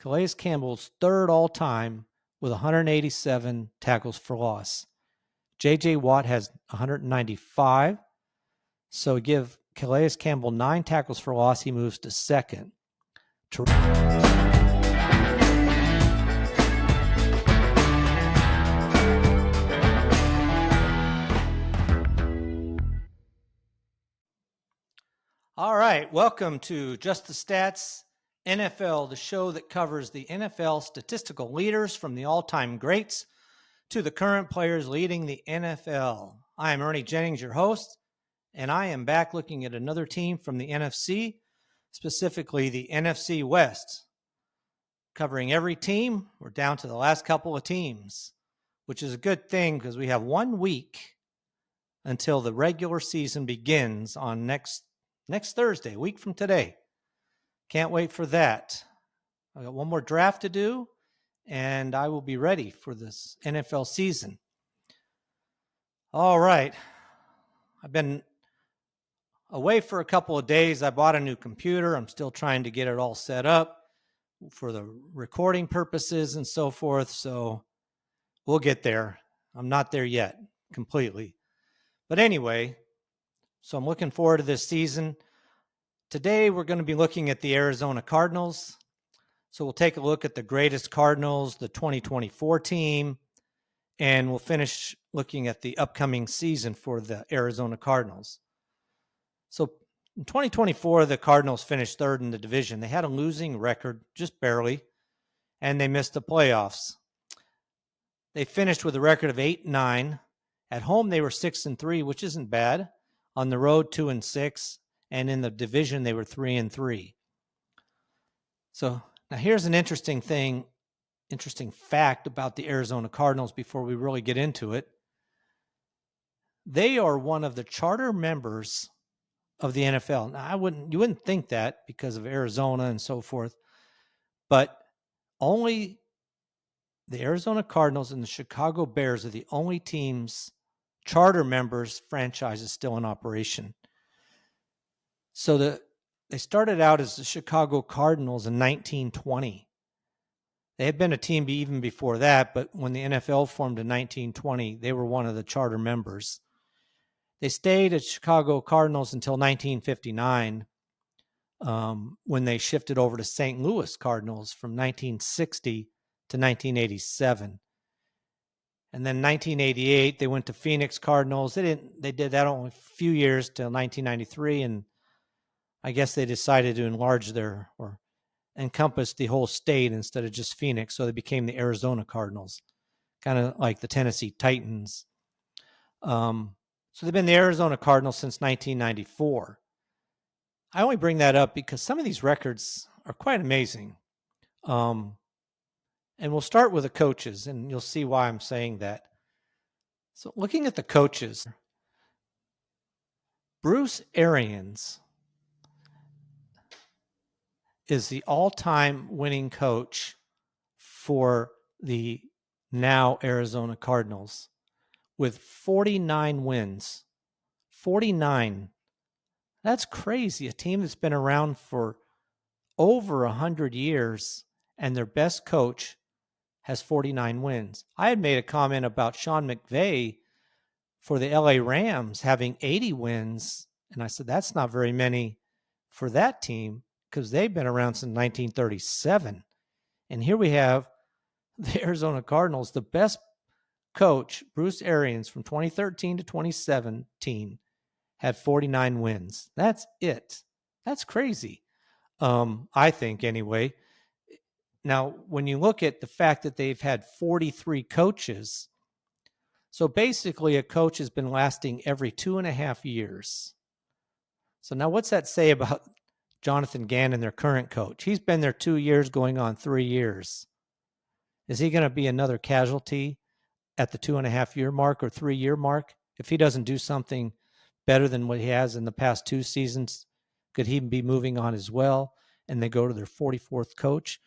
Calais Campbell's third all-time with 187 tackles for loss. J.J. Watt has 195. So give Calais Campbell 9 tackles for loss. He moves to second. All right, welcome to Just the Stats NFL, the show that covers the NFL statistical leaders from the all-time greats to the current players leading the NFL. I am Ernie Jennings, your host, and I am back looking at another team from the NFC, specifically the NFC West. Covering every team, we're down to the last couple of teams, which is a good thing because we have 1 week until the regular season begins on next Thursday, a week from today. Can't wait for that. I got one more draft to do, and I will be ready for this NFL season. All right. I've been away for a couple of days. I bought a new computer. I'm still trying to get it all set up for the recording purposes and so forth. So we'll get there. I'm not there yet completely. But anyway, so I'm looking forward to this season. Today, we're going to be looking at the Arizona Cardinals. So we'll take a look at the greatest Cardinals, the 2024 team, and we'll finish looking at the upcoming season for the Arizona Cardinals. So in 2024, the Cardinals finished third in the division. They had a losing record, just barely, and they missed the playoffs. They finished with a record of 8-9. At home, they were 6-3, which isn't bad. On the road, 2-6. And in the division, they were 3-3. So now here's an interesting fact about the Arizona Cardinals before we really get into it. They are one of the charter members of the NFL. Now, you wouldn't think that because of Arizona and so forth, but only the Arizona Cardinals and the Chicago Bears are the only teams, charter members, franchises still in operation. So they started out as the Chicago Cardinals in 1920. They had been a team even before that, but when the NFL formed in 1920, they were one of the charter members. They stayed at Chicago Cardinals until 1959, when they shifted over to St. Louis Cardinals from 1960 to 1987. And then 1988, they went to Phoenix Cardinals. They did that only a few years till 1993, and I guess they decided to enlarge or encompass the whole state instead of just Phoenix. So they became the Arizona Cardinals, kind of like the Tennessee Titans. So they've been the Arizona Cardinals since 1994. I only bring that up because some of these records are quite amazing. And we'll start with the coaches, and you'll see why I'm saying that. So looking at the coaches, Bruce Arians is the all-time winning coach for the now Arizona Cardinals with 49 wins. 49. That's crazy. A team that's been around for over 100 years and their best coach has 49 wins. I had made a comment about Sean McVay for the LA Rams having 80 wins, and I said that's not very many for that team, because they've been around since 1937. And here we have the Arizona Cardinals, the best coach, Bruce Arians, from 2013 to 2017, had 49 wins. That's it. That's crazy, I think, anyway. Now, when you look at the fact that they've had 43 coaches, so basically a coach has been lasting every 2.5 years. So now what's that say about Jonathan Gannon, their current coach? He's been there 2 years, going on 3 years. Is he going to be another casualty at the 2.5-year mark or 3-year mark? If he doesn't do something better than what he has in the past 2 seasons, could he be moving on as well? And they go to their 44th coach?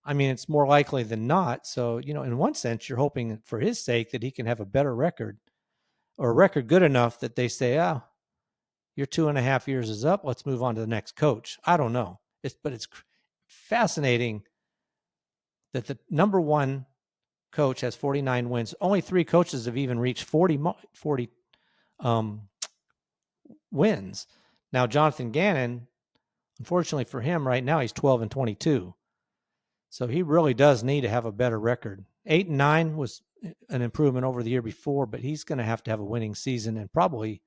I mean, it's more likely than not. So, in one sense, you're hoping for his sake that he can have a better record, or a record good enough that they say, your 2.5 years is up. Let's move on to the next coach. I don't know. But it's fascinating that the number one coach has 49 wins. Only 3 coaches have even reached 40 wins. Now, Jonathan Gannon, unfortunately for him right now, he's 12-22. So he really does need to have a better record. 8-9 was an improvement over the year before, but he's going to have a winning season, and probably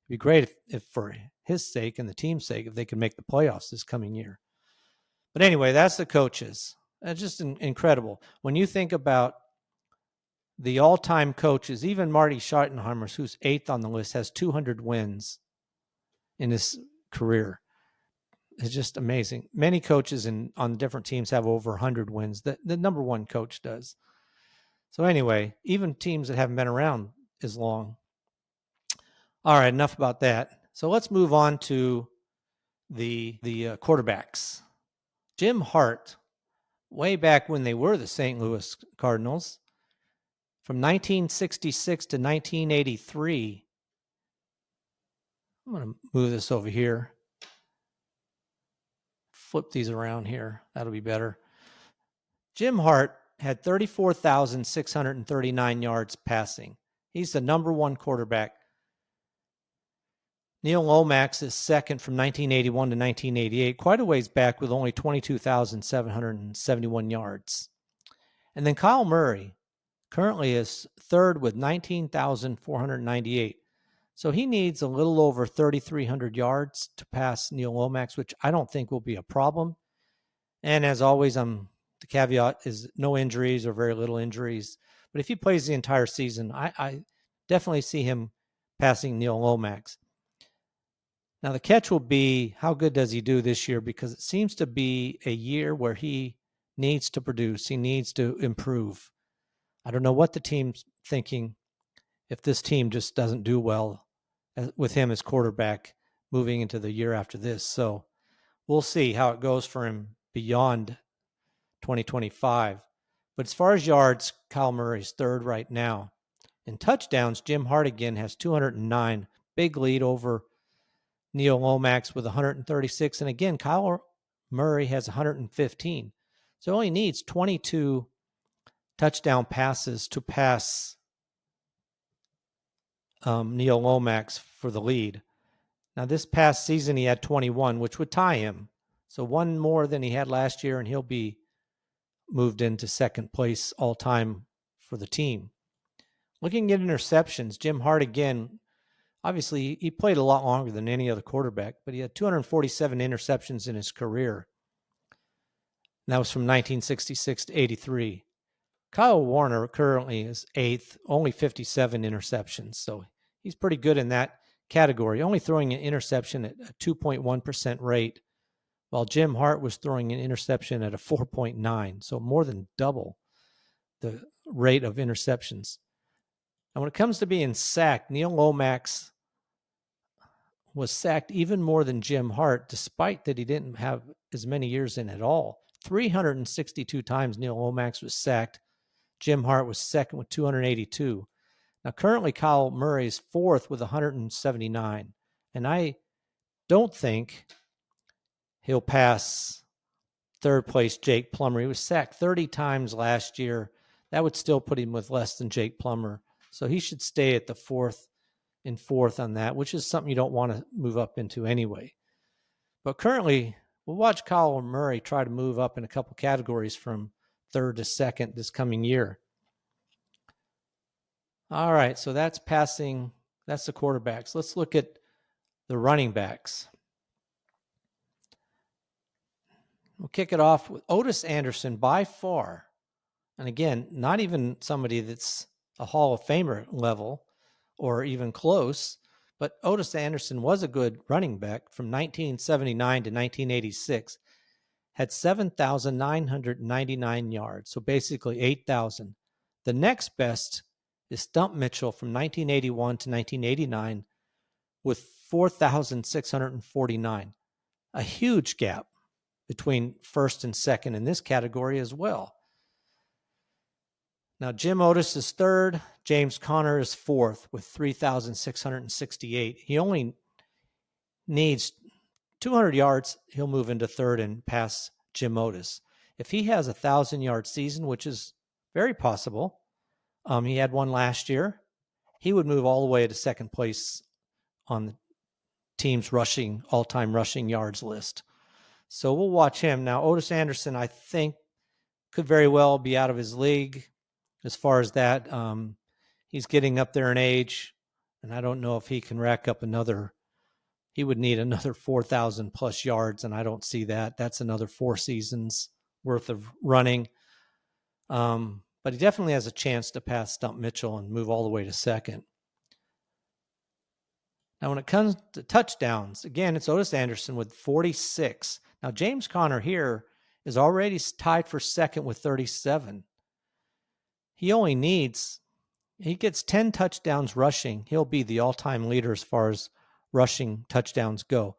be great if for his sake and the team's sake, if they could make the playoffs this coming year. But anyway, that's the coaches. That's just incredible. When you think about the all-time coaches, even Marty Schottenheimer, who's 8th on the list, has 200 wins in his career. It's just amazing. Many coaches on different teams have over 100 wins. The number one coach does. So anyway, even teams that haven't been around as long. All right, enough about that. So let's move on to the quarterbacks. Jim Hart, way back when they were the St. Louis Cardinals, from 1966 to 1983. I'm going to move this over here. Flip these around here. That'll be better. Jim Hart had 34,639 yards passing. He's the number one quarterback. Neil Lomax is second from 1981 to 1988, quite a ways back with only 22,771 yards. And then Kyle Murray currently is third with 19,498. So he needs a little over 3,300 yards to pass Neil Lomax, which I don't think will be a problem. And as always, the caveat is no injuries or very little injuries. But if he plays the entire season, I definitely see him passing Neil Lomax. Now, the catch will be, how good does he do this year? Because it seems to be a year where he needs to produce. He needs to improve. I don't know what the team's thinking if this team just doesn't do well with him as quarterback moving into the year after this. So we'll see how it goes for him beyond 2025. But as far as yards, Kyle Murray's third right now. In touchdowns, Jim Hart again has 209, big lead over Neil Lomax with 136. And again, Kyle Murray has 115. So he only needs 22 touchdown passes to pass Neil Lomax for the lead. Now, this past season, he had 21, which would tie him. So one more than he had last year, and he'll be moved into second place all-time for the team. Looking at interceptions, Jim Hart again, obviously, he played a lot longer than any other quarterback, but he had 247 interceptions in his career. And that was from 1966 to 83. Kyle Warner currently is 8th, only 57 interceptions. So he's pretty good in that category, only throwing an interception at a 2.1% rate, while Jim Hart was throwing an interception at a 4.9. So more than double the rate of interceptions. And when it comes to being sacked, Neil Lomax was sacked even more than Jim Hart, despite that he didn't have as many years in at all. 362 times Neil Lomax was sacked. Jim Hart was second with 282. Now, currently, Kyle Murray is fourth with 179. And I don't think he'll pass third place Jake Plummer. He was sacked 30 times last year. That would still put him with less than Jake Plummer. So he should stay at the fourth on that, which is something you don't want to move up into anyway. But currently, we'll watch Kyle Murray try to move up in a couple categories from third to second this coming year. All right, so that's passing. That's the quarterbacks. Let's look at the running backs. We'll kick it off with Ottis Anderson by far. And again, not even somebody that's a Hall of Famer level or even close, but Ottis Anderson was a good running back from 1979 to 1986. Had 7,999 yards, so basically 8,000. The next best is Stump Mitchell from 1981 to 1989 with 4,649. A huge gap between first and second in this category as well. Now, Jim Otis is third. James Conner is fourth with 3,668. He only needs 200 yards. He'll move into third and pass Jim Otis. if he has a 1,000-yard season, which is very possible, he had one last year, he would move all the way to second place on the team's all-time rushing yards list. So we'll watch him. Now, Ottis Anderson, I think, could very well be out of his league as far as that. He's getting up there in age, and I don't know if he can rack up he would need another 4,000 plus yards, and I don't see that. That's another 4 seasons worth of running. But he definitely has a chance to pass Stump Mitchell and move all the way to second. Now, when it comes to touchdowns, again, it's Ottis Anderson with 46. Now, James Conner here is already tied for second with 37. He gets 10 touchdowns rushing. He'll be the all-time leader as far as rushing touchdowns go.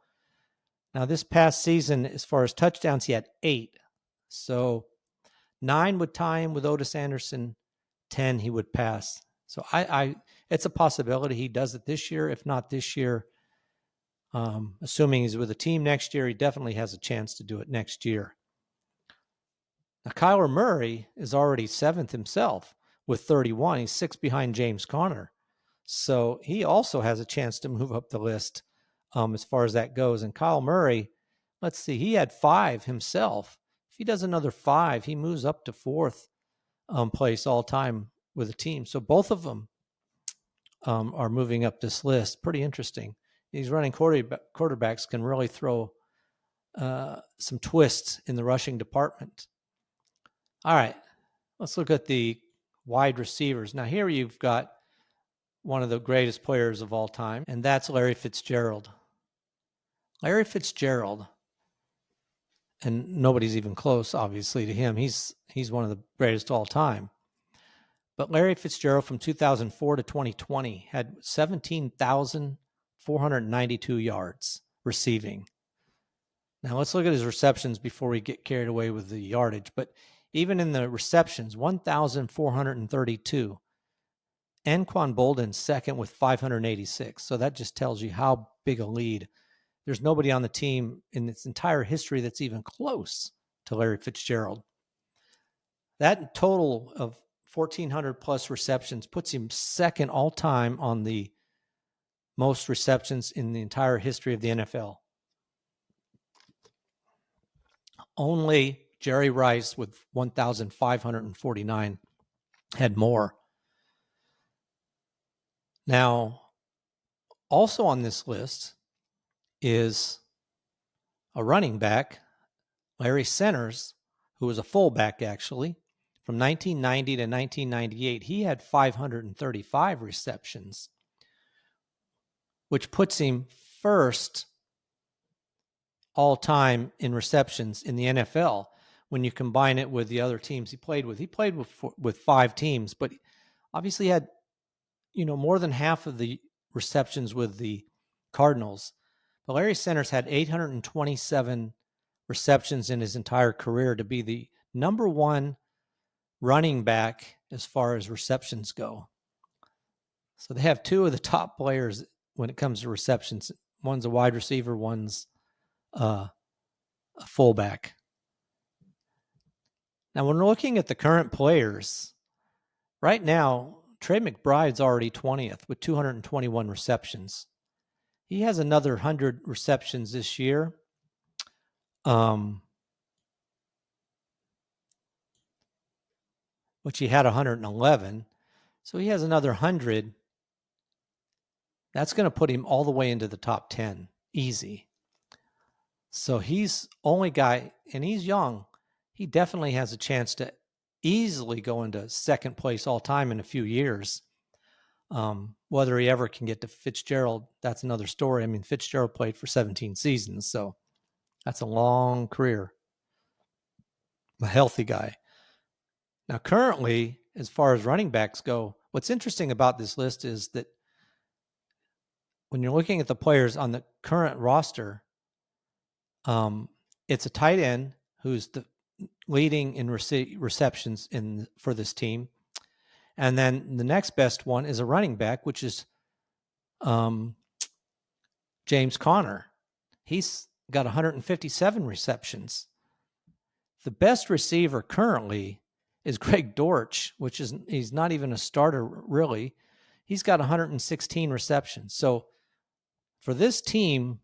Now, this past season, as far as touchdowns, he had 8. So 9 would tie him with Ottis Anderson. 10 he would pass. So it's a possibility he does it this year. If not this year, assuming he's with a team next year, he definitely has a chance to do it next year. Now, Kyler Murray is already 7th himself with 31. He's 6 behind James Conner. So he also has a chance to move up the list as far as that goes. And Kyle Murray, let's see, he had 5 himself. If he does another 5, he moves up to 4th place all time with a team. So both of them are moving up this list. Pretty interesting. These running quarterbacks can really throw some twists in the rushing department. All right, let's look at the wide receivers. Now here you've got one of the greatest players of all time, and that's Larry Fitzgerald. Larry Fitzgerald, and nobody's even close, obviously, to him. He's one of the greatest of all time. But Larry Fitzgerald from 2004 to 2020 had 17,492 yards receiving. Now let's look at his receptions before we get carried away with the yardage. But even in the receptions, 1,432. Anquan Bolden second with 586. So that just tells you how big a lead. There's nobody on the team in its entire history that's even close to Larry Fitzgerald. That total of 1,400 plus receptions puts him second all time on the most receptions in the entire history of the NFL. Only Jerry Rice with 1,549 had more. Now, also on this list is a running back, Larry Centers, who was a fullback actually, from 1990 to 1998. He had 535 receptions, which puts him first all time in receptions in the NFL when you combine it with the other teams he played with. He played with 5 teams, but obviously had more than half of the receptions with the Cardinals. But Larry Centers had 827 receptions in his entire career to be the number 1 running back as far as receptions go. So they have 2 of the top players when it comes to receptions. One's a wide receiver, one's a fullback. Now, when we're looking at the current players, right now, Trey McBride's already 20th with 221 receptions. He has another 100 receptions this year. Which he had 111. So he has another 100. That's going to put him all the way into the top 10. Easy. So he's only guy, and he's young. He definitely has a chance to easily go into second place all time in a few years. Whether he ever can get to Fitzgerald, that's another story. I mean, Fitzgerald played for 17 seasons, so that's a long career. A healthy guy. Now, currently, as far as running backs go, what's interesting about this list is that when you're looking at the players on the current roster, it's a tight end who's the leading in receptions for this team. And then the next best one is a running back, which is James Conner. He's got 157 receptions. The best receiver currently is Greg Dortch, he's not even a starter really. He's got 116 receptions. So for this team,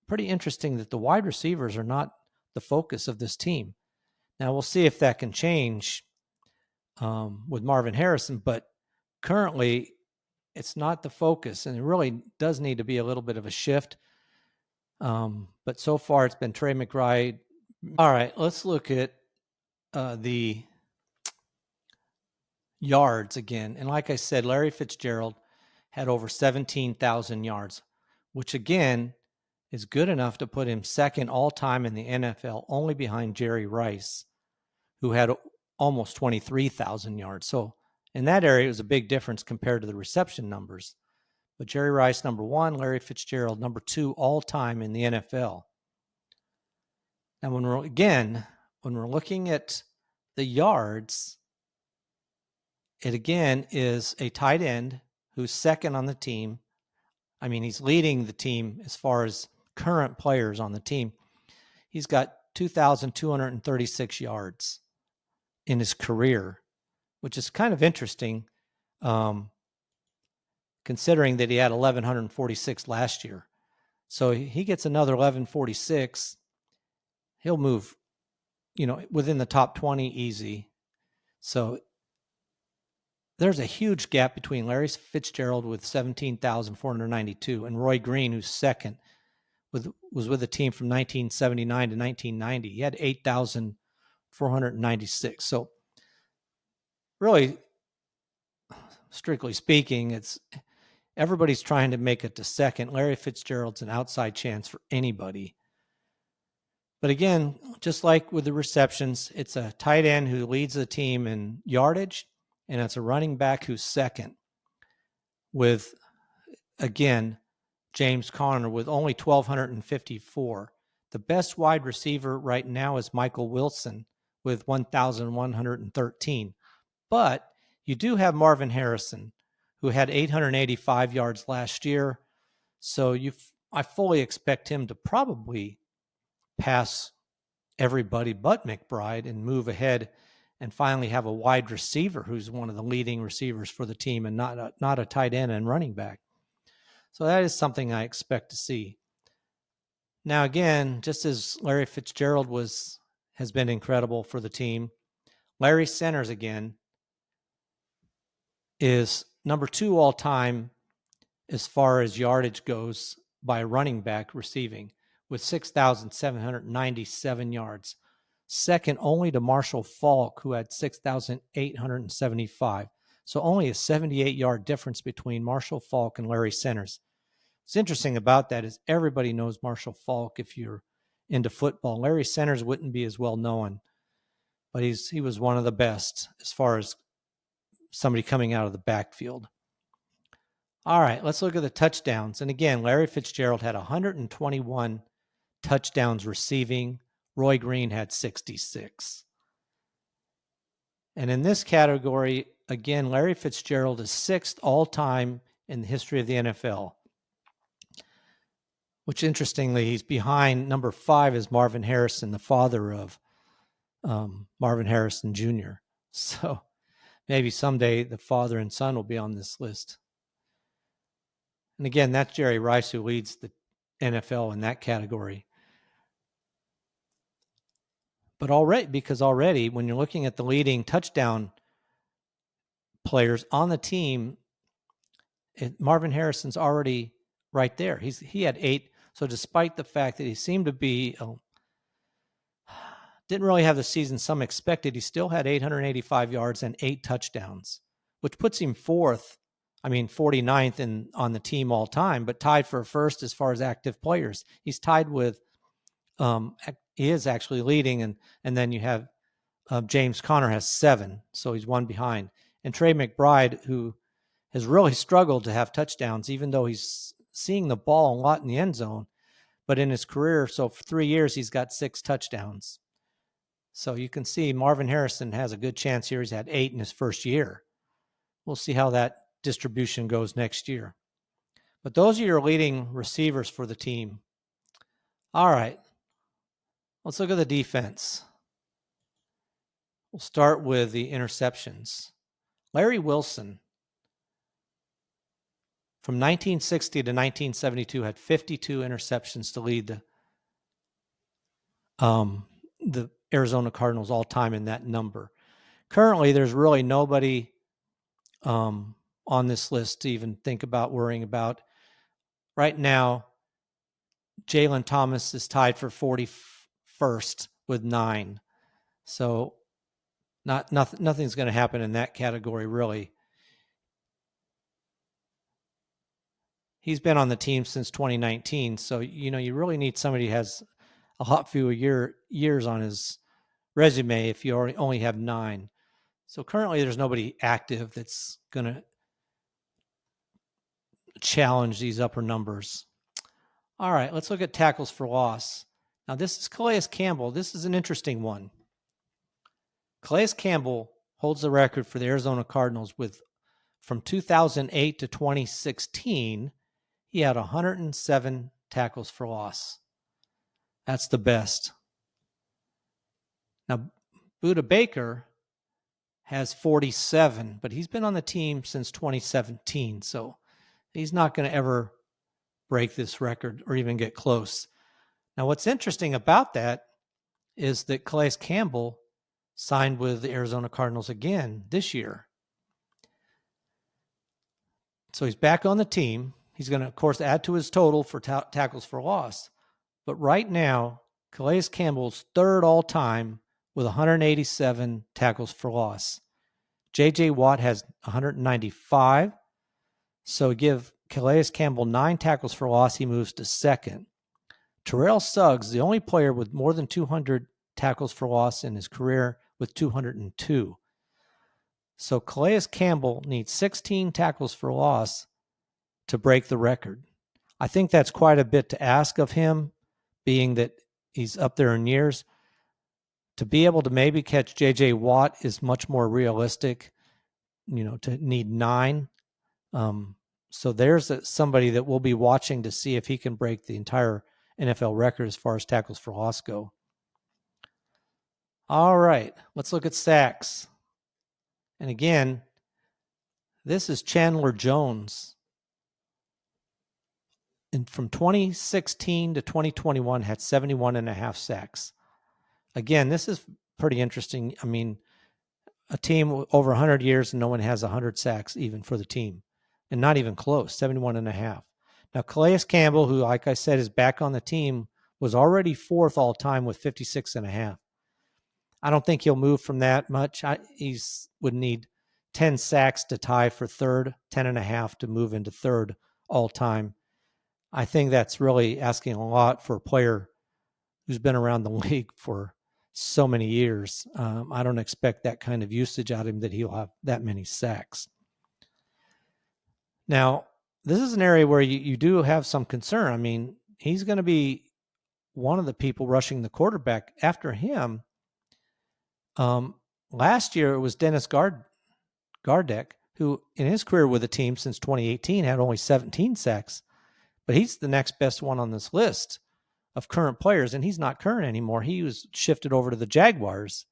pretty interesting that the wide receivers are not the focus of this team. Now we'll see if that can change with Marvin Harrison, but currently it's not the focus, and it really does need to be a little bit of a shift. But so far it's been Trey McBride. All right, let's look at the yards again. And like I said, Larry Fitzgerald had over 17,000 yards, which again is good enough to put him second all-time in the NFL, only behind Jerry Rice, who had almost 23,000 yards. So in that area, it was a big difference compared to the reception numbers. But Jerry Rice, number one, Larry Fitzgerald, number two, all-time in the NFL. Now, when we're looking at the yards, it again is a tight end who's second on the team. I mean, he's leading the team as far as current players on the team. He's got 2,236 yards in his career, which is kind of interesting, considering that he had 1,146 last year. So he gets another 1,146. He'll move, within the top 20 easy. So there's a huge gap between Larry Fitzgerald with 17,492 and Roy Green, who's second, was with the team from 1979 to 1990. He had 8,496. So really, strictly speaking, everybody's trying to make it to second. Larry Fitzgerald's an outside chance for anybody. But again, just like with the receptions, it's a tight end who leads the team in yardage, and it's a running back who's second with, again, James Conner with only 1,254. The best wide receiver right now is Michael Wilson with 1,113. But you do have Marvin Harrison, who had 885 yards last year. So I fully expect him to probably pass everybody but McBride and move ahead and finally have a wide receiver who's one of the leading receivers for the team and not a tight end and running back. So that is something I expect to see. Now, again, just as Larry Fitzgerald has been incredible for the team, Larry Centers again is number two all time as far as yardage goes by running back receiving with 6,797 yards. Second only to Marshall Faulk, who had 6,875. So only a 78-yard difference between Marshall Faulk and Larry Centers. What's interesting about that is everybody knows Marshall Faulk if you're into football. Larry Centers wouldn't be as well known, but he was one of the best as far as somebody coming out of the backfield. All right, let's look at the touchdowns. And again, Larry Fitzgerald had 121 touchdowns receiving. Roy Green had 66. And in this category, again, Larry Fitzgerald is sixth all-time in the history of the NFL, which interestingly, he's behind number 5 is Marvin Harrison, the father of Marvin Harrison Jr. So maybe someday the father and son will be on this list. And again, that's Jerry Rice who leads the NFL in that category. But already, when you're looking at the leading touchdown players on the team, Marvin Harrison's already right there. He had 8. So despite the fact that he seemed to be didn't really have the season some expected, he still had 885 yards and 8 touchdowns, which puts him 49th on the team all time, but tied for first as far as active players. He's tied with he is actually leading, and then you have James Conner has 7, so he's one behind. And Trey McBride, who has really struggled to have touchdowns, even though he's seeing the ball a lot in the end zone. But in his career, so for 3 years, he's got 6 touchdowns. So you can see Marvin Harrison has a good chance here. He's had 8 in his first year. We'll see how that distribution goes next year. But those are your leading receivers for the team. All right. Let's look at the defense. We'll start with the interceptions. Larry Wilson, from 1960 to 1972, had 52 interceptions to lead the Arizona Cardinals all time in that number. Currently, there's really nobody on this list to even think about worrying about. Right now, Jalen Thomas is tied for 41st with 9. So nothing's going to happen in that category, really. He's been on the team since 2019, so you really need somebody who has a lot fewer years on his resume if you only have 9. So currently, there's nobody active that's going to challenge these upper numbers. All right, let's look at tackles for loss. Now, this is Calais Campbell. This is an interesting one. Calais Campbell holds the record for the Arizona Cardinals with, from 2008 to 2016, he had 107 tackles for loss. That's the best. Now, Budda Baker has 47, but he's been on the team since 2017, so he's not going to ever break this record or even get close. Now, what's interesting about that is that Calais Campbell signed with the Arizona Cardinals again this year. So he's back on the team. He's going to, of course, add to his total for tackles for loss. But right now, Calais Campbell's third all-time with 187 tackles for loss. J.J. Watt has 195. So give Calais Campbell 9 tackles for loss. He moves to second. Terrell Suggs, the only player with more than 200 tackles for loss in his career, with 202. So Calais Campbell needs 16 tackles for loss to break the record. I think that's quite a bit to ask of him, being that he's up there in years. To be able to maybe catch J.J. Watt is much more realistic, to need 9. So there's somebody that we'll be watching to see if he can break the entire NFL record as far as tackles for loss go. All right, let's look at sacks. And again, this is Chandler Jones. And from 2016 to 2021, had 71.5 sacks. Again, this is pretty interesting. I mean, a team over 100 years and no one has 100 sacks even for the team. And not even close, 71.5. Now, Calais Campbell, who, like I said, is back on the team, was already 4th all-time with 56.5. I don't think he'll move from that much. He would need 10 sacks to tie for 3rd, 10.5 to move into 3rd all-time. I think that's really asking a lot for a player who's been around the league for so many years. I don't expect that kind of usage out of him that he'll have that many sacks. Now, this is an area where you do have some concern. I mean, he's going to be one of the people rushing the quarterback after him. Last year, it was Dennis Gardeck, who in his career with the team since 2018 had only 17 sacks. But he's the next best one on this list of current players, and he's not current anymore. He was shifted over to the Jaguars.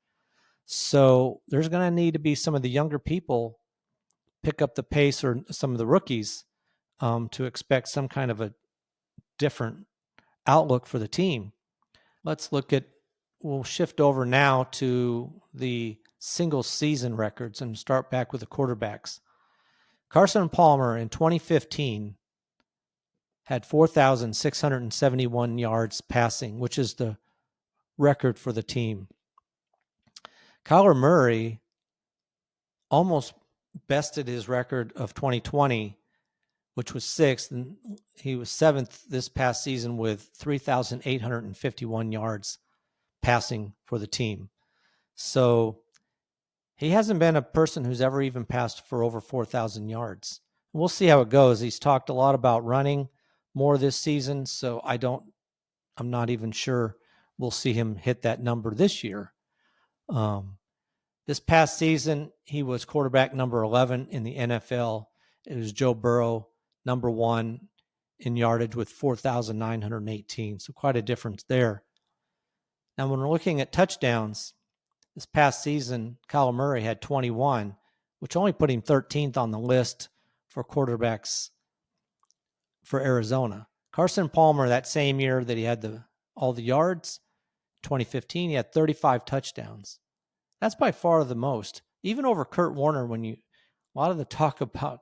So there's going to need to be some of the younger people pick up the pace, or some of the rookies, to expect some kind of a different outlook for the team. We'll shift over now to the single season records and start back with the quarterbacks. Carson Palmer in 2015 had 4,671 yards passing, which is the record for the team. Kyler Murray almost bested his record of 2020, which was 6th, and he was 7th this past season with 3,851 yards passing for the team. So he hasn't been a person who's ever even passed for over 4,000 yards. We'll see how it goes. He's talked a lot about running more this season, so I'm not even sure we'll see him hit that number this year. This past season, he was quarterback number 11 in the NFL. It was Joe Burrow, number 1 in yardage with 4,918. So quite a difference there. Now, when we're looking at touchdowns, This past season, Kyler Murray had 21, which only put him 13th on the list for quarterbacks for Arizona. Carson Palmer, that same year that he had all the yards, 2015, he had 35 touchdowns. That's by far the most, even over Kurt Warner. A lot of the talk about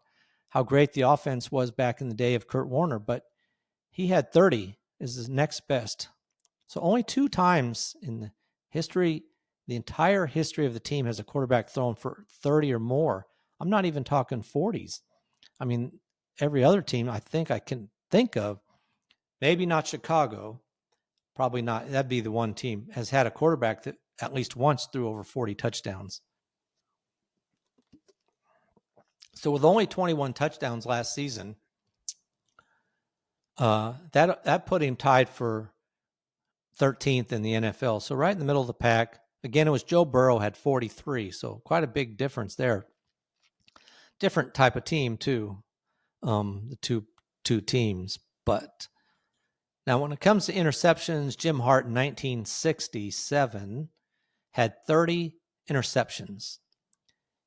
how great the offense was back in the day of Kurt Warner, but he had 30 is his next best. So only 2 times in the entire history of the team has a quarterback thrown for 30 or more. I'm not even talking 40s. I mean, every other team I think I can think of, maybe not Chicago, probably not, that'd be the one team, has had a quarterback that at least once threw over 40 touchdowns. So with only 21 touchdowns last season, that put him tied for 13th in the NFL. So right in the middle of the pack. Again, it was Joe Burrow had 43, so quite a big difference there. Different type of team too, the two teams. But now when it comes to interceptions, Jim Hart in 1967 had 30 interceptions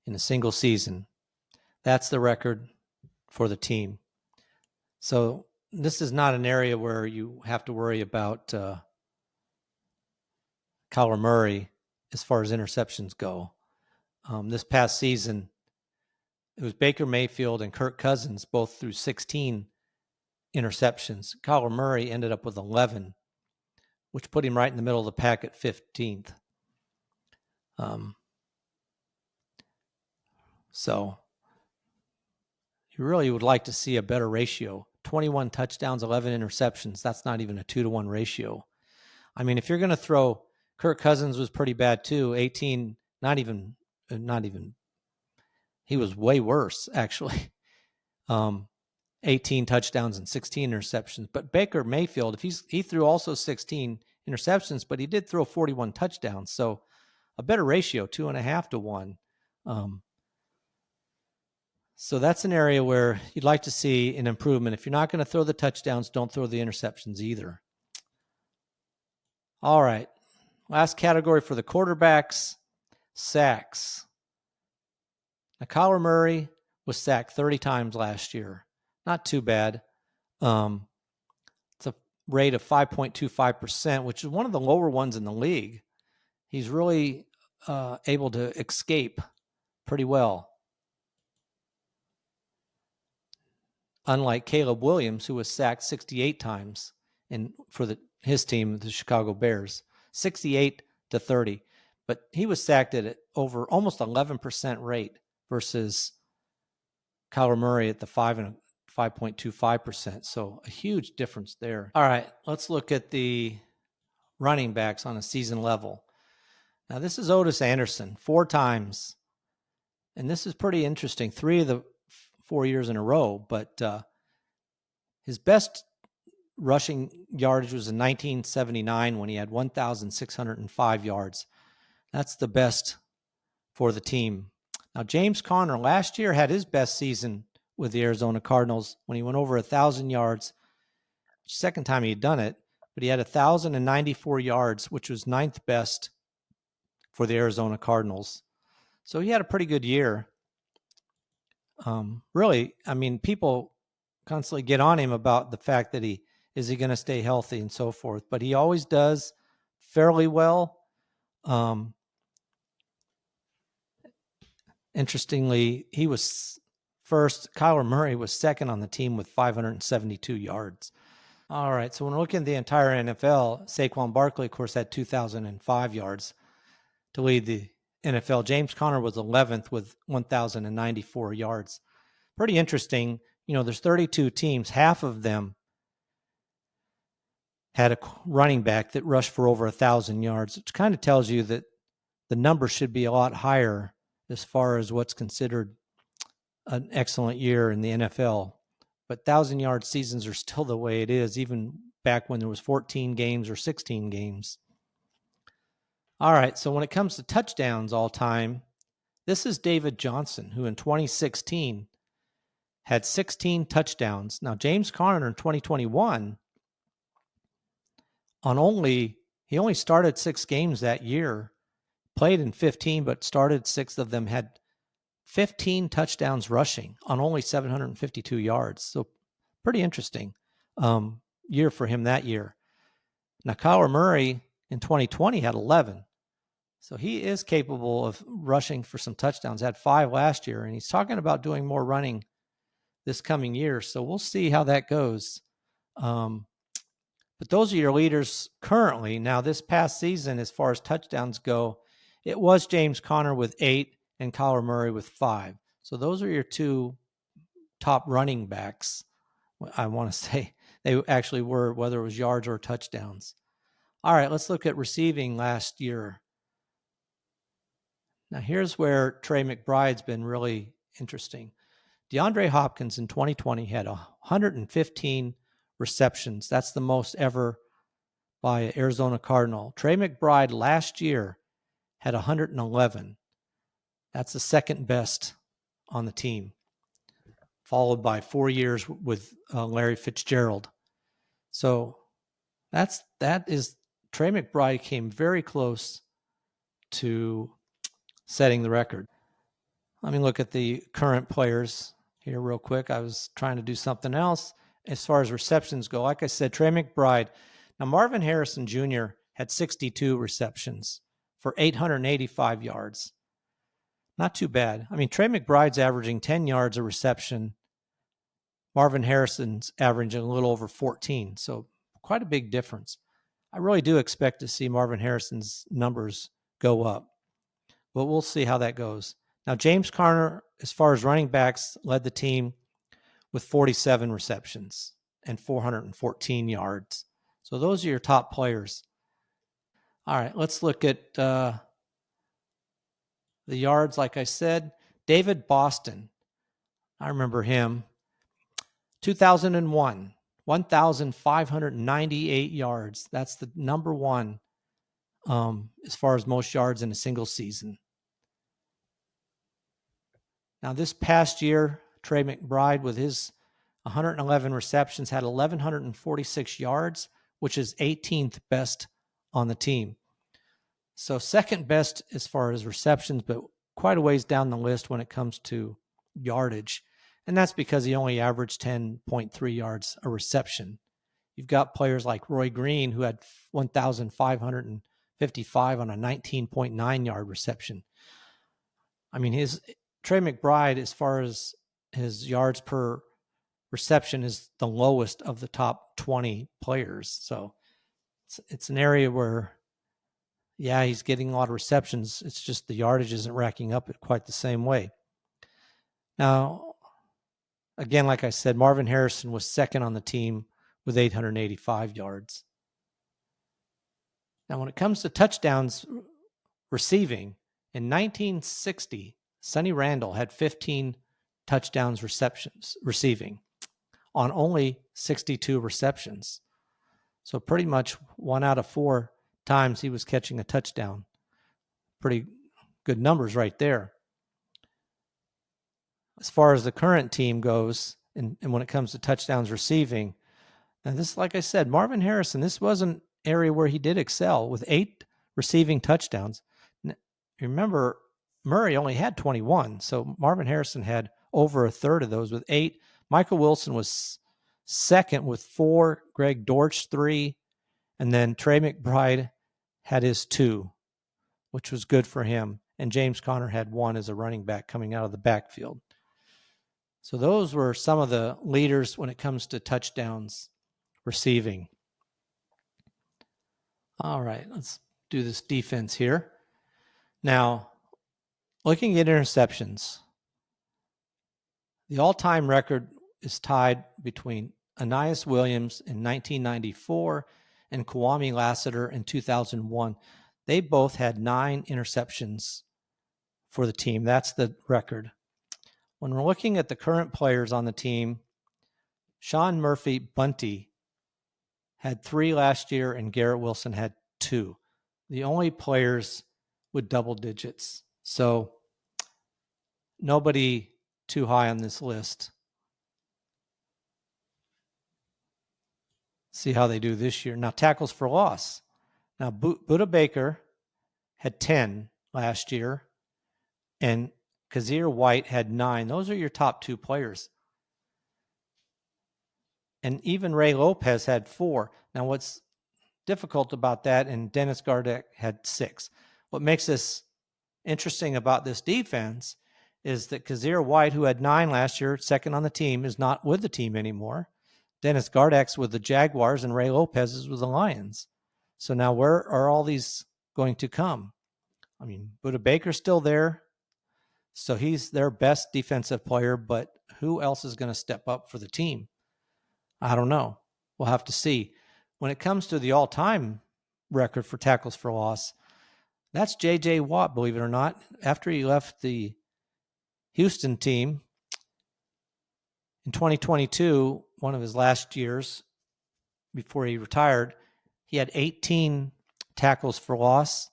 in a single season. That's the record for the team. So this is not an area where you have to worry about Kyler Murray as far as interceptions go. This past season, it was Baker Mayfield and Kirk Cousins both threw 16 interceptions. Kyler Murray ended up with 11, which put him right in the middle of the pack at 15th. So you really would like to see a better ratio. 21 touchdowns, 11 interceptions. That's not even a 2-to-1 ratio. I mean, if you're going to throw, Kirk Cousins was pretty bad too. 18, not even, he was way worse actually. 18 touchdowns and 16 interceptions. But Baker Mayfield, he threw also 16 interceptions, but he did throw 41 touchdowns. So a better ratio, 2.5 to 1. So that's an area where you'd like to see an improvement. If you're not going to throw the touchdowns, don't throw the interceptions either. All right. Last category for the quarterbacks, sacks. Now, Kyler Murray was sacked 30 times last year. Not too bad. It's a rate of 5.25%, which is one of the lower ones in the league. He's really able to escape pretty well. Unlike Caleb Williams, who was sacked 68 times for his team, the Chicago Bears, 68 to 30. But he was sacked at over almost 11% rate versus Kyler Murray at the 5.25%. So a huge difference there. All right, let's look at the running backs on a season level. Now, this is Ottis Anderson, 4 times. And this is pretty interesting. 3 of the 4 years in a row, but his best rushing yardage was in 1979 when he had 1,605 yards. That's the best for the team. Now, James Conner last year had his best season with the Arizona Cardinals when he went over 1,000 yards. Second time he had done it, but he had 1,094 yards, which was 9th best for the Arizona Cardinals. So he had a pretty good year. Really, I mean, people constantly get on him about the fact that is he going to stay healthy and so forth, but he always does fairly well. Interestingly, he was first. Kyler Murray was second on the team with 572 yards. All right, so when we're looking at the entire NFL, Saquon Barkley, of course, had 2,005 yards to lead the NFL. James Conner was 11th with 1,094 yards. Pretty interesting. You know, there's 32 teams. Half of them had a running back that rushed for over 1,000 yards, which kind of tells you that the number should be a lot higher as far as what's considered an excellent year in the NFL. But 1,000-yard seasons are still the way it is, even back when there was 14 games or 16 games. All right, so when it comes to touchdowns all time, this is David Johnson, who in 2016 had 16 touchdowns. Now, James Conner in 2021, he only started 6 games that year, played in 15, but started 6 of them, had 15 touchdowns rushing on only 752 yards. So pretty interesting year for him that year. Now, Kyler Murray in 2020 had 11. So he is capable of rushing for some touchdowns. Had 5 last year, and he's talking about doing more running this coming year. So we'll see how that goes. But those are your leaders currently. Now, this past season, as far as touchdowns go, it was James Conner with 8 and Kyler Murray with 5. So those are your 2 top running backs. I want to say they actually were, whether it was yards or touchdowns. All right, let's look at receiving last year. Now, here's where Trey McBride's been really interesting. DeAndre Hopkins in 2020 had 115 receptions. That's the most ever by an Arizona Cardinal. Trey McBride last year had 111. That's the second best on the team, followed by 4 years with Larry Fitzgerald. So that is Trey McBride came very close to setting the record. Let me look at the current players here real quick. I was trying to do something else. As far as receptions go, like I said, Trey McBride. Now, Marvin Harrison Jr. had 62 receptions for 885 yards. Not too bad. I mean, Trey McBride's averaging 10 yards a reception. Marvin Harrison's averaging a little over 14. So quite a big difference. I really do expect to see Marvin Harrison's numbers go up, but we'll see how that goes. Now, James Conner, as far as running backs, led the team with 47 receptions and 414 yards. So those are your top players. All right, let's look at the yards. Like I said, David Boston, I remember him. 2001, 1,598 yards. That's the number one as far as most yards in a single season. Now, this past year, Trey McBride, with his 111 receptions, had 1,146 yards, which is 18th best on the team. So second best as far as receptions, but quite a ways down the list when it comes to yardage. And that's because he only averaged 10.3 yards a reception. You've got players like Roy Green, who had 1,555 on a 19.9 yard reception. I mean, Trey McBride, as far as his yards per reception, is the lowest of the top 20 players. So it's an area where, yeah, he's getting a lot of receptions. It's just the yardage isn't racking up quite the same way. Now, again, like I said, Marvin Harrison was second on the team with 885 yards. Now, when it comes to touchdowns receiving, in 1960, Sonny Randall had 15 touchdowns receiving on only 62 receptions. So pretty much 1 out of 4 times he was catching a touchdown. Pretty good numbers right there. As far as the current team goes, and when it comes to touchdowns receiving, now this, like I said, Marvin Harrison, this was an area where he did excel with 8 receiving touchdowns. Remember, Murray only had 21, so Marvin Harrison had over a third of those with 8. Michael Wilson was second with 4, Greg Dortch 3, and then Trey McBride had his 2, which was good for him, and James Conner had 1 as a running back coming out of the backfield. So those were some of the leaders when it comes to touchdowns receiving. All right, let's do this defense here. Now, looking at interceptions, the all-time record is tied between Aeneas Williams in 1994 and Kwame Lassiter in 2001. They both had 9 interceptions for the team. That's the record. When we're looking at the current players on the team, Sean Murphy Bunty had 3 last year and Garrett Wilson had 2. The only players with double digits. So nobody too high on this list. See how they do this year. Now, tackles for loss. Now, Buda Baker had 10 last year, and Kazir White had 9. Those are your top 2 players. And even Ray Lopez had 4. Now, what's difficult about that, and Dennis Gardeck had 6. What makes this interesting about this defense is that Kazir White, who had 9 last year, second on the team, is not with the team anymore. Dennis Gardeck's with the Jaguars, and Ray Lopez is with the Lions. So now where are all these going to come? I mean, Buda Baker's still there, so he's their best defensive player, but who else is going to step up for the team? I don't know. We'll have to see. When it comes to the all-time record for tackles for loss, that's J.J. Watt, believe it or not. After he left the Houston team in 2022, one of his last years before he retired, he had 18 tackles for loss,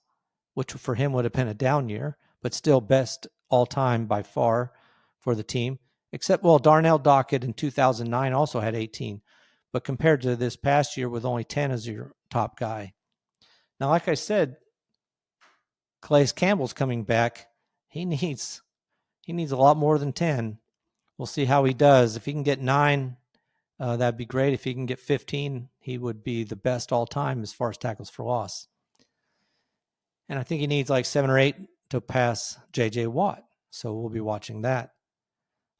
which for him would have been a down year, but still best all-time by far for the team. Except, well, Darnell Dockett in 2009 also had 18. But compared to this past year with only 10 as your top guy. Now, like I said, Calais Campbell's coming back. He needs a lot more than 10. We'll see how he does. If he can get 9, that'd be great. If he can get 15, he would be the best all time as far as tackles for loss. And I think he needs like 7 or 8 to pass J.J. Watt. So we'll be watching that.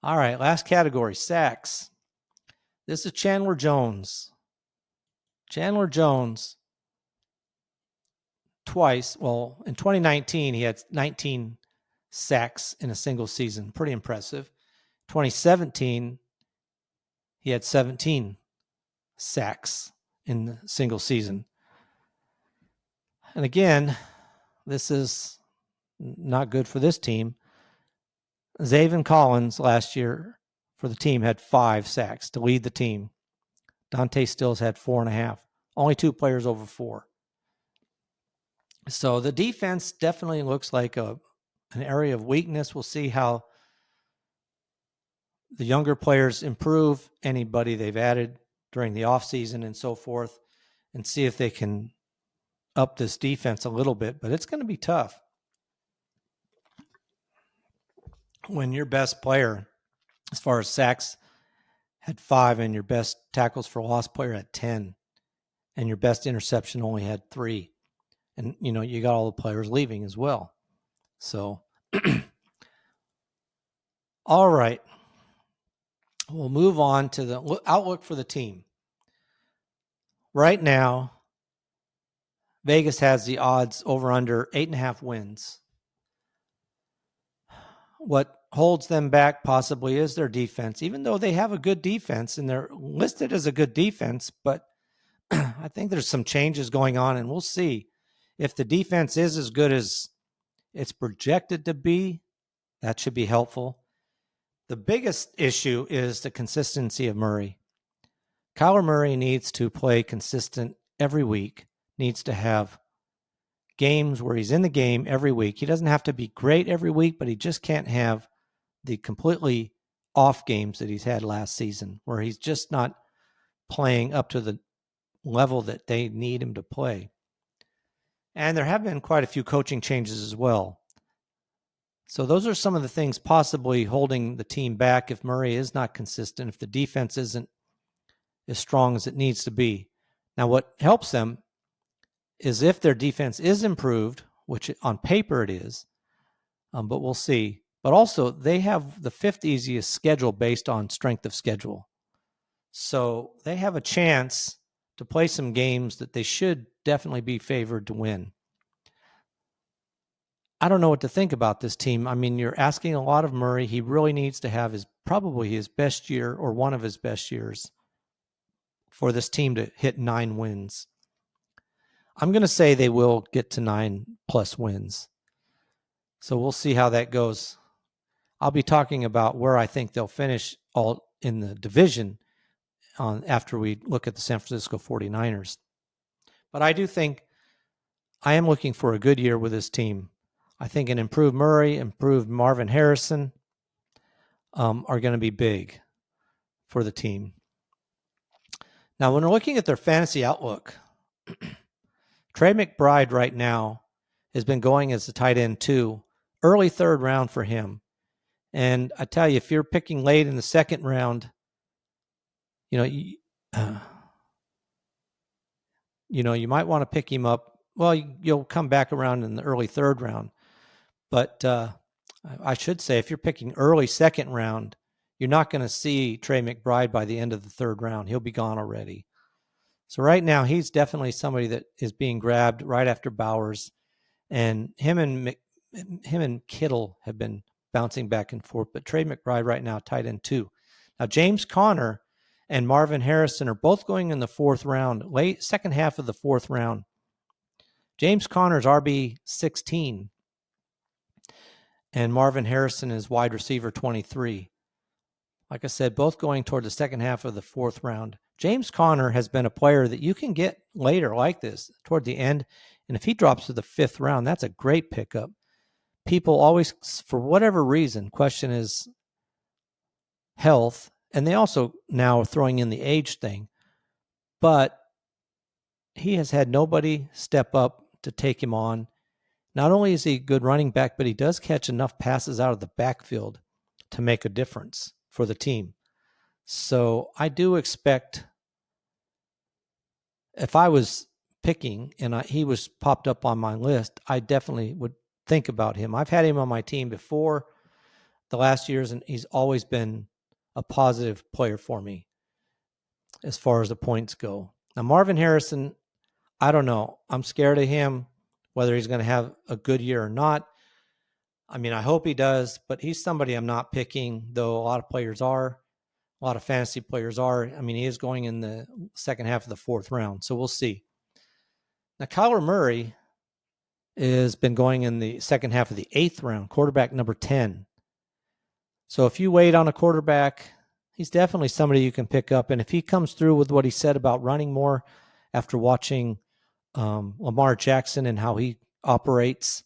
All right, last category, sacks. This is Chandler Jones. Chandler Jones twice. Well, in 2019, he had 19 sacks in a single season. Pretty impressive. 2017, he had 17 sacks in a single season. And again, this is not good for this team. Zaven Collins last year for the team had 5 sacks to lead the team. Dante Stills had 4.5. Only 2 players over 4. So the defense definitely looks like an area of weakness. We'll see how the younger players improve, anybody they've added during the offseason and so forth, and see if they can up this defense a little bit. But it's going to be tough when your best player, as far as sacks, had 5, and your best tackles for loss player had 10, and your best interception only had 3. And, you got all the players leaving as well. So, all right. We'll move on to the outlook for the team. Right now, Vegas has the odds over under 8.5 wins. What holds them back possibly is their defense, even though they have a good defense and they're listed as a good defense. But I think there's some changes going on, and we'll see if the defense is as good as it's projected to be. That should be helpful. The biggest issue is the consistency of Murray. Kyler Murray needs to play consistent every week, needs to have games where he's in the game every week. He doesn't have to be great every week, but he just can't have the completely off games that he's had last season, where he's just not playing up to the level that they need him to play. And there have been quite a few coaching changes as well. So those are some of the things possibly holding the team back if Murray is not consistent, if the defense isn't as strong as it needs to be. Now, what helps them is if their defense is improved, which on paper it is, but we'll see. But also, they have the 5th easiest schedule based on strength of schedule. So they have a chance to play some games that they should definitely be favored to win. I don't know what to think about this team. I mean, you're asking a lot of Murray. He really needs to have probably his best year or one of his best years for this team to hit 9 wins. I'm going to say they will get to 9+ wins. So we'll see how that goes. I'll be talking about where I think they'll finish all in the division after we look at the San Francisco 49ers. But I do think I am looking for a good year with this team. I think an improved Murray, improved Marvin Harrison are going to be big for the team. Now, when we're looking at their fantasy outlook, Trey McBride right now has been going as a tight end 2, early third round for him. And I tell you, if you're picking late in the second round, you might want to pick him up. Well, you'll come back around in the early third round. But I should say, if you're picking early second round, you're not going to see Trey McBride by the end of the third round. He'll be gone already. So right now, he's definitely somebody that is being grabbed right after Bowers. And him and Kittle have been bouncing back and forth. But Trey McBride right now, tight end 2. Now, James Conner and Marvin Harrison are both going in the fourth round, late second half of the fourth round. James Conner's RB 16, and Marvin Harrison is wide receiver 23. Like I said, both going toward the second half of the fourth round. James Conner has been a player that you can get later like this, toward the end. And if he drops to the fifth round, that's a great pickup. People always, for whatever reason, question his health. And they also now are throwing in the age thing. But he has had nobody step up to take him on. Not only is he a good running back, but he does catch enough passes out of the backfield to make a difference for the team. So I do expect, if I was picking and he was popped up on my list, I definitely would think about him. I've had him on my team before the last years, and he's always been a positive player for me as far as the points go. Now, Marvin Harrison, I don't know. I'm scared of him, whether he's going to have a good year or not. I mean, I hope he does, but he's somebody I'm not picking, though a lot of players are. A lot of fantasy players are. I mean, he is going in the second half of the fourth round, so we'll see. Now, Kyler Murray has been going in the second half of the eighth round, quarterback number 10. So if you wait on a quarterback, he's definitely somebody you can pick up. And if he comes through with what he said about running more after watching Lamar Jackson and how he operates,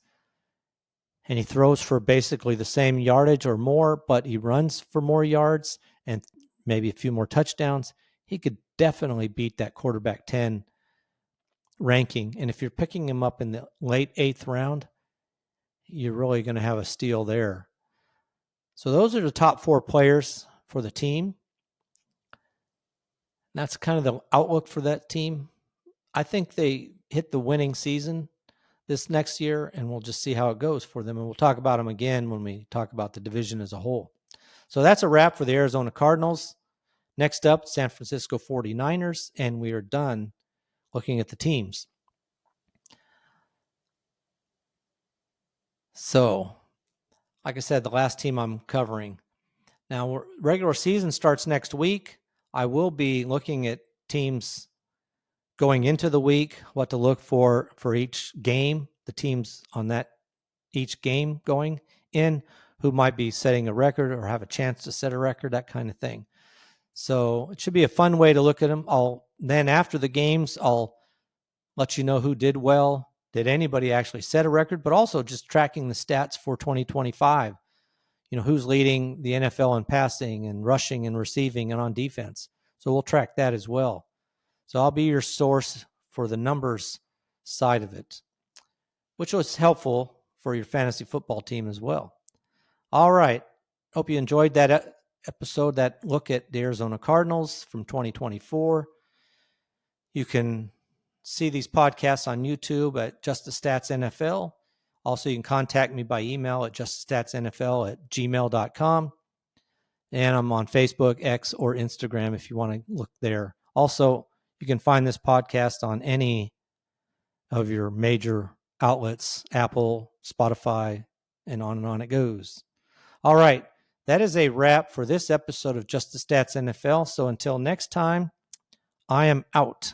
and he throws for basically the same yardage or more, but he runs for more yards and maybe a few more touchdowns, he could definitely beat that quarterback 10 ranking. And if you're picking him up in the late eighth round, you're really going to have a steal there. So those are the top 4 players for the team. That's kind of the outlook for that team. I think they hit the winning season this next year, and we'll just see how it goes for them. And we'll talk about them again when we talk about the division as a whole. So that's a wrap for the Arizona Cardinals. Next up, San Francisco 49ers, and we are done looking at the teams. So, like I said, the last team I'm covering. Now, regular season starts next week. I will be looking at teams going into the week, what to look for each game, the teams on that each game going in, who might be setting a record or have a chance to set a record, that kind of thing. So it should be a fun way to look at them. Then after the games, I'll let you know who did well. Did anybody actually set a record? But also just tracking the stats for 2025. Who's leading the NFL in passing and rushing and receiving and on defense. So we'll track that as well. So I'll be your source for the numbers side of it, which was helpful for your fantasy football team as well. All right. Hope you enjoyed that episode, that look at the Arizona Cardinals from 2024. You can see these podcasts on YouTube at Just the Stats NFL. Also, you can contact me by email at justthestatsnfl@gmail.com. And I'm on Facebook, X, or Instagram if you want to look there. Also, you can find this podcast on any of your major outlets, Apple, Spotify, and on it goes. All right. That is a wrap for this episode of Just the Stats NFL. So until next time, I am out.